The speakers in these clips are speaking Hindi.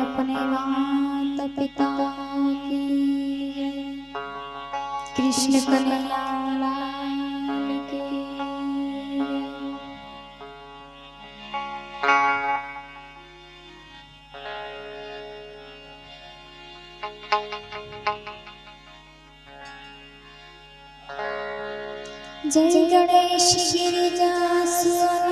अपने माता पिता की कृष्ण कन्हैया लाल की जय गणेश गिरिजासुर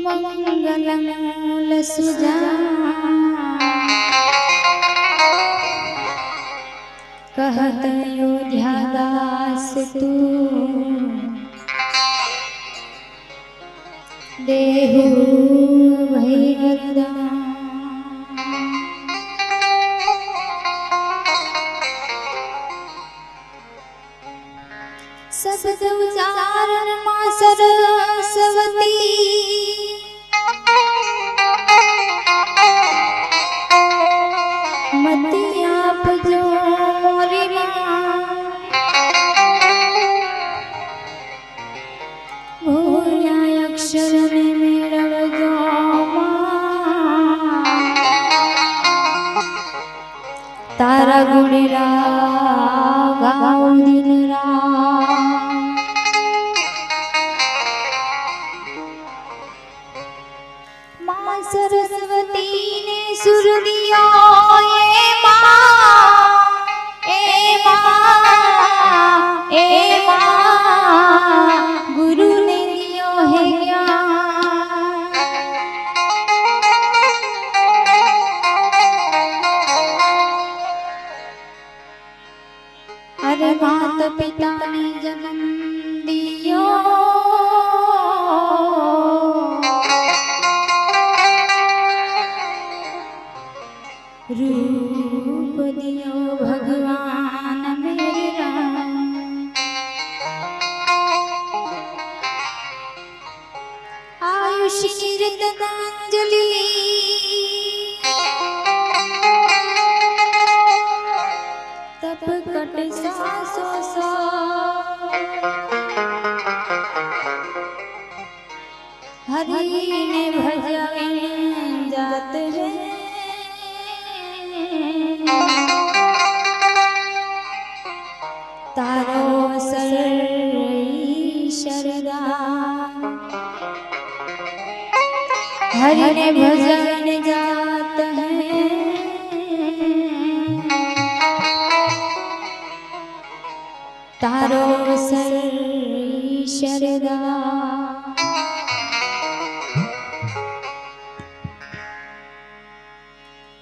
मंगलमूल सुजा कहत अयोध्या दास तू देहु भई वरदान। शब्द उच्चारण मां सरस्वती मति आप जोरी भूया अक्षर में मेरव जो तारा गुण गाओ दिन रात। मां सरस्वती ने सुर दिया ए मां गुरु ने दियो है ज्ञान। अरे माता पिता ने जन्म दियो रूप दियो भगवान मेरे राम। आयुष कीर्तनांजलि तप कट सासो सो हरि ने भजन जात है। तारो सरई शरदा हरि ने भजन जात है। तारो सरई शरदा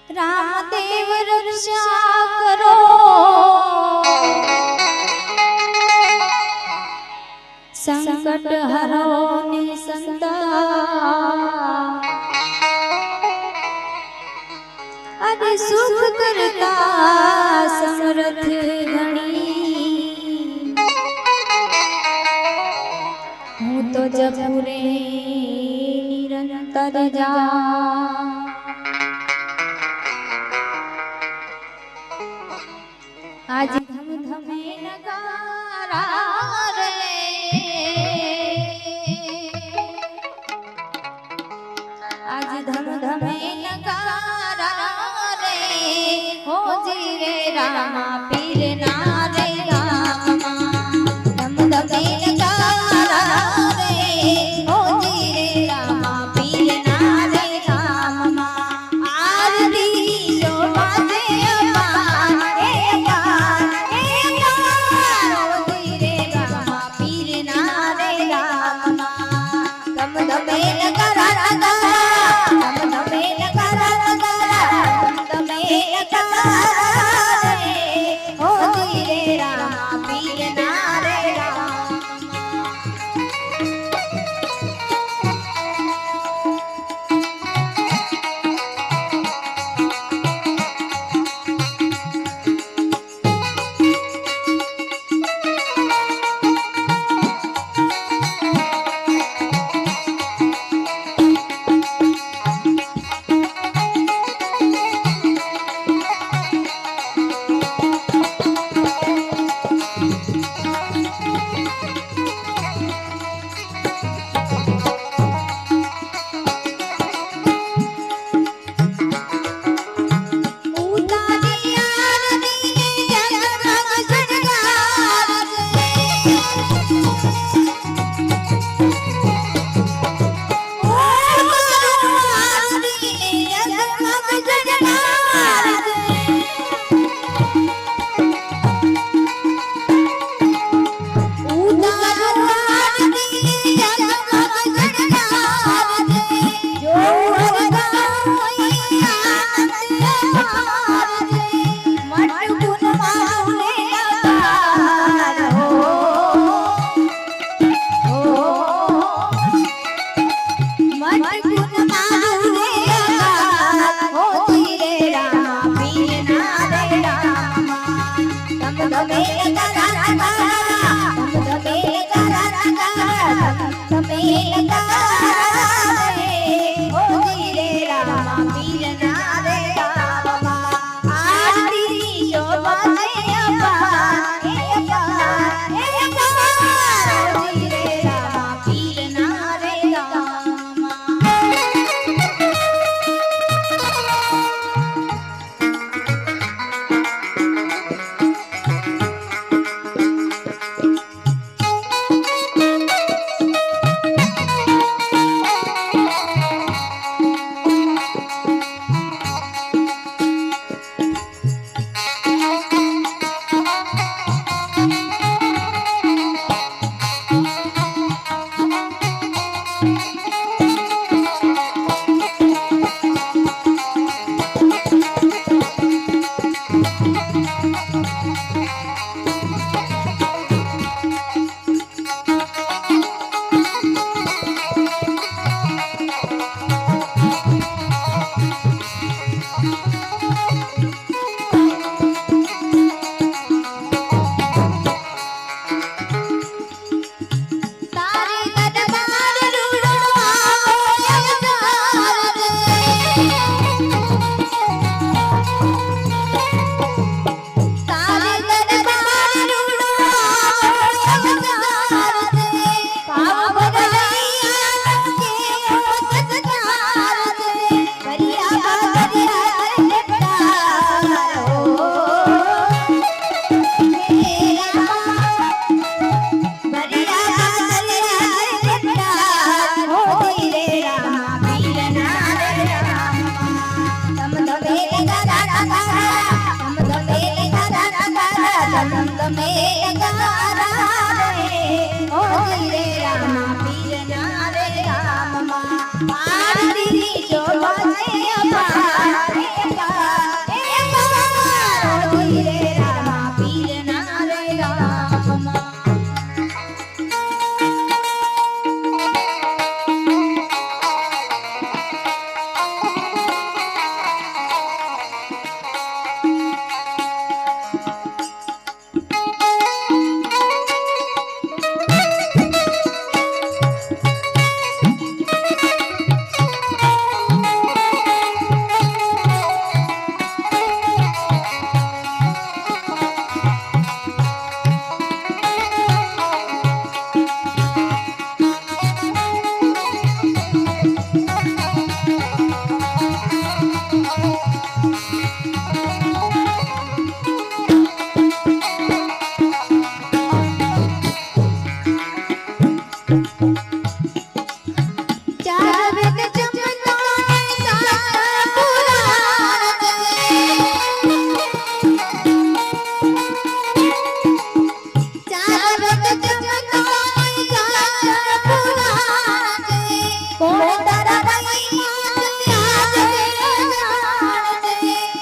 रामदेव रक्षा करो संकट हरो निसंता। अरे सुख करता समर्थ घणी हूँ तो जपूरे निरंतर जा। आज धम धमे नगारा रे आज धम धमे नगारा रे हो जी रे रामा पीर ना रे रामा धम धमे नगारा रे हो जी रे रामा पीर ना रे रामा। आरती जो बाजे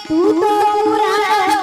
તું તો પુરાણ